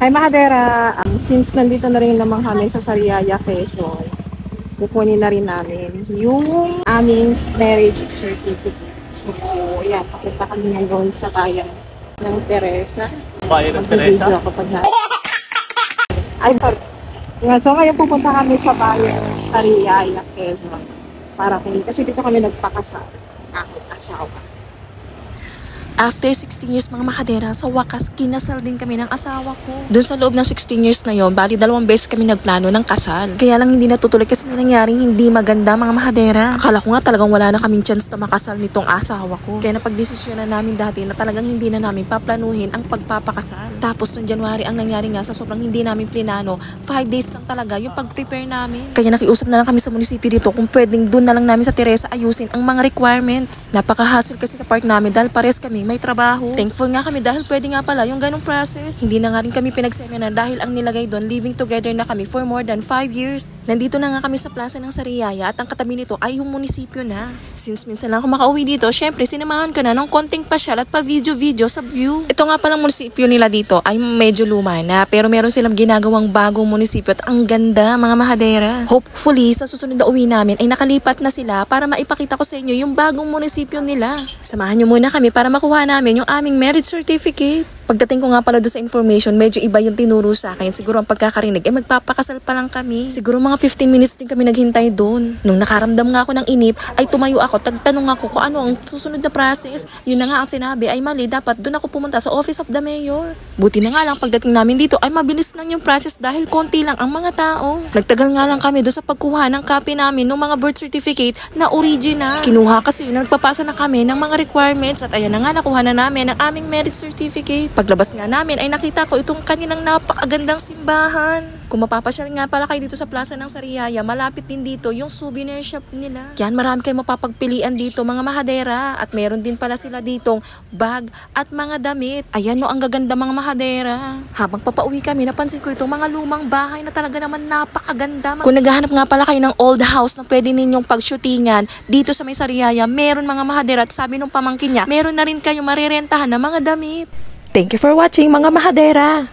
Hi Mahadera, since nandito na rin naman kami sa Sariaya, Quezon, kukunin na rin namin yung aming marriage certificate. So, yan, papunta kami ngayon sa bayan ng Teresa. Bayan ng Teresa? Ako pag Ay, so ngayon pupunta kami sa bayan ng Sariaya, Quezon. Kasi dito kami nagpakasal. Aking asawa. After 16 years mga Mahadera, sa wakas, kinasal din kami ng asawa ko. Doon sa loob ng 16 years na yon, bali 2 beses kami nagplano ng kasal. Kaya lang hindi natutuloy kasi may nangyaring hindi maganda mga Mahadera. Akala ko nga talagang wala na kaming chance na makasal nitong asawa ko. Kaya napagdesisyon na namin dati na talagang hindi na namin paplanuhin ang pagpapakasal. Tapos noong January ang nangyari nga sa sobrang hindi namin plinano, 5 days lang talaga yung pag-prepare namin. Kaya nakiusap na lang kami sa munisipyo dito kung pwedeng doon na lang namin sa Teresa ayusin ang mga requirements. Napaka-hassle kasi sa part namin dahil pares kami may trabaho. Thankful nga kami dahil pwede nga pala yung ganong process. Hindi na nga rin kami pinagseminar dahil ang nilagay doon, living together na kami for more than 5 years. Nandito na nga kami sa plaza ng Sariaya at ang katabi nito ay yung munisipyo na. Since minsan lang ako makauwi dito, syempre sinamahan ka na ng konting pasyal at pa-video-video sa view. Ito nga palang munisipyo nila dito ay medyo luma na pero meron silang ginagawang bagong munisipyo at ang ganda mga Mahadera. Hopefully sa susunod na uwi namin ay nakalipat na sila para maipakita ko sa inyo yung bagong munisipyo nila. Samahan nyo muna kami para makuha namin yung aming marriage certificate. Pagdating ko nga pala doon sa information, medyo iba yung tinuro sa akin. Siguro ang pagkakarinig, magpapakasal pa lang kami. Siguro mga 15 minutes din kami naghintay doon. Nung nakaramdam nga ako ng inip, ay tumayo ako, tagtanong ako kung ano ang susunod na process. Yun na nga ang sinabi, ay mali, dapat doon ako pumunta sa office of the mayor. Buti na nga lang pagdating namin dito, ay mabilis lang yung process dahil konti lang ang mga tao. Nagtagal nga lang kami doon sa pagkuha ng copy namin ng mga birth certificate na original. Kinuha kasi yun, nagpapasa na kami ng mga requirements at ayan na nga nakuha na namin ang aming marriage certificate. Paglabas nga namin ay nakita ko itong kanilang napakagandang simbahan. Kung mapapasyal nga pala kayo dito sa plaza ng Sariaya, malapit din dito yung souvenir shop nila. Yan, marami kayong mapapagpilian dito mga Mahadera. At meron din pala sila ditong bag at mga damit. Ayan no, ang gaganda mga Mahadera. Habang papauwi kami, napansin ko itong mga lumang bahay na talaga naman napakaganda. Kung naghahanap nga pala kayo ng old house na pwede ninyong pagshootingan dito sa may Sariaya, meron mga Mahadera. At sabi nung pamangkin niya, meron na rin kayo marirentahan na mga damit. Thank you for watching mga Mahadera.